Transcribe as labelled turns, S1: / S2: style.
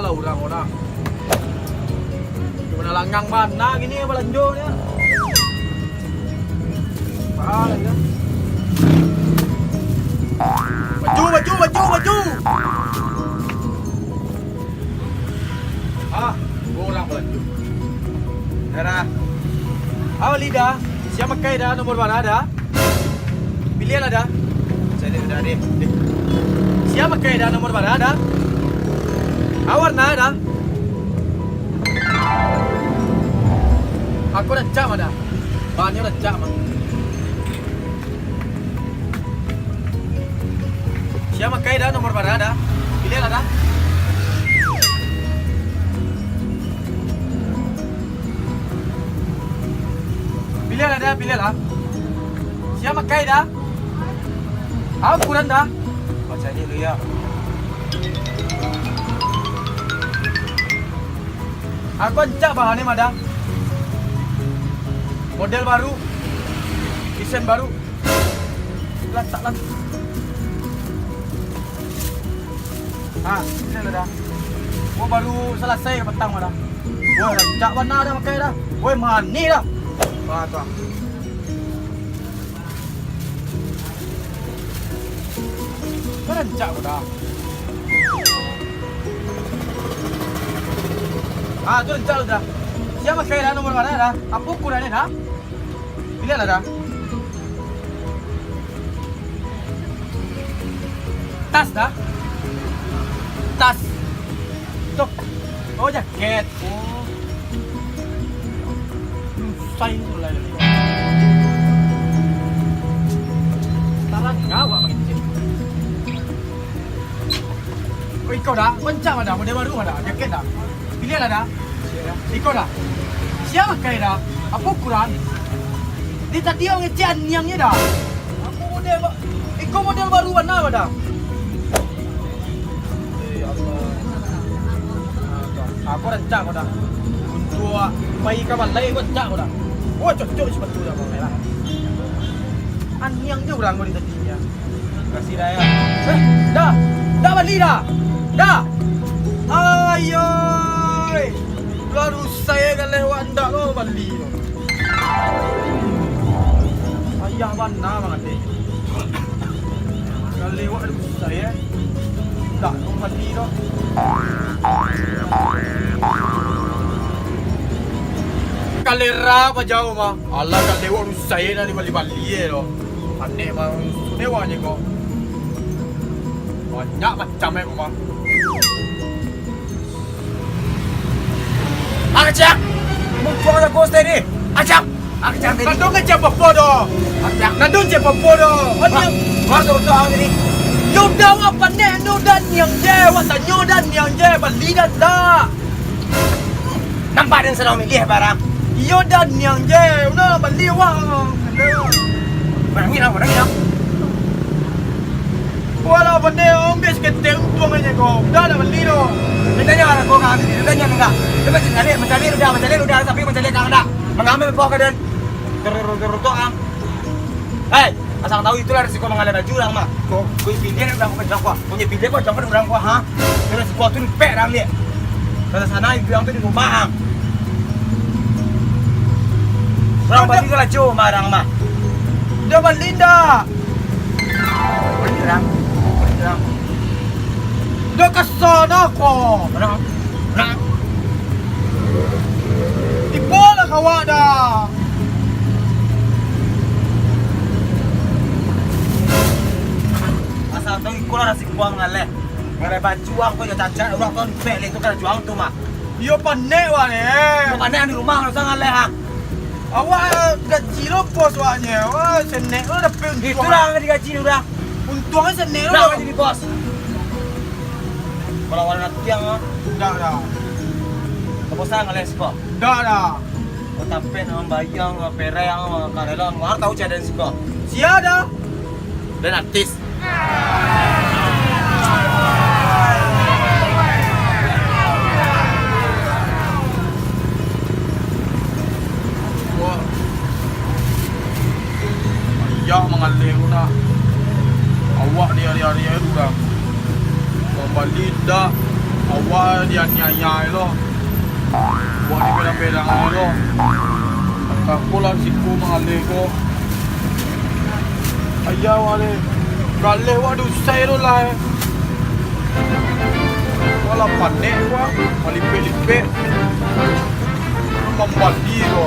S1: lah orang-orang. Mana langang mana gini belanja ni. Mahal ya. Baju. Orang belanja. Dah. Lidah. Siapa pakai dah nomor mana dah? Pilihan ada. Saya dah deh. Siapa pakai dah nomor mana dah? Warna dah. Aku dah cak mana? Banyak dah cak mah. Siapa pakai dah nomor mana dah? Pilihan ada. Pilih lah. Siapa pakai dah? Kurang dah. Baca dulu ya. Aku ancak bahannya mana? Model baru, desain baru. Letak lah. Ini lah dah. Gua baru selesai petang mana? Gua ancak warna dah pakai dah. Gua mani dah. Tuan. Kau rancak kau dah. Tu rancak lu dah. Siapa pakai dah nomor mana dah? Apa ukurannya dah? Pilih lah dah. Tas dah. Tas. Tuh. Oh jaket. Say mulai dari. Talang kau apa gitu? Ikut dah, pencak dah, model baru dah, jaket dah. Pilih lah dah. Ikut dah. Siapa pakai dah? Apa ukuran? Dia tadi orang ngecek niangnya dah. Aku model, ikut model baru mana dah? Allah. Aku rencak dah. Untuk bayi kawan lain aku rencak dah. Oh cocok sepatu dah kau lah. Niang je orang kau di tadinya. Kasih dah ya. Dah beli dah. Dah. Ayoy. Lalu saya kan lewat ndak lo beli lo. Ayah mana banget ni. Kalau lewat saya ndak lo beli lo. Kalera apa jauh mah. Allah kan lewat saya dah bali-bali lo. Aneh mah lewatnya kau. Banyak macam ni mah. Acak! Mumpung ada kos tadi. Acak! Acak tadi. Nadung ke siapa bodoh? Acak. Nadung siapa bodoh? Orang masuk tu orang ni. Yuda apa ni? Yudan yang je, watan yudan yang je, beli dah tak.
S2: Nampak dan sedang milih barang.
S1: Yudan yang je, udah beli wang.
S2: Barang ni lah.
S1: Wala apa ni? Ambil seketik untung aja kau. Dah beli lo.
S2: Tanya orang kau kan, tanya enggak. Dia mencari udah tapi mencari kang enggak. Mengambil buah kedan. Terutuk ang. Hei, asal tahu itulah risiko mengambil baju lang mah. Kau pilih udah kau kerja kau. Punya pilih kau jangan orang kau ha. Terus kau tu pek orang dia. Kalau sana ibu yang tu di rumah. Orang balik ke laju marang mah.
S1: Dia beli dah.
S2: Berang.
S1: Dia kesana kau.
S2: Berang.
S1: Dibola kawak dah.
S2: Asal tahu ikut lah si kuang ngaleh. Ngaleh baju aku je cacat orang tu pek le tu kan juang tu mah.
S1: Yo panek wah ni.
S2: Panek di rumah lu sangat ngaleh ha.
S1: Awak gaji lo bos waknya. Wah senek lo dapat untung.
S2: Itulah yang digaji lu dah.
S1: Untungnya senek lo.
S2: Dah jadi bos. Kalau warna tiang ah.
S1: Dah.
S2: Apa sang ngaleh siko?
S1: Dah.
S2: Kau tampil dengan bayang, perang, karela, ngar tahu cadan siko.
S1: Sia dah.
S2: Dan artis.
S1: Ayah mengalir dah. Awak ni hari-hari itu dah. Kembali dah. Awal dia nyai lo. Buat di pedang-pedang lo. Aku lah siku mengalih ko. Ayah wale. Galih waduh saya lo lah. Wala panik gua. Malipik-lipik. Membali ko.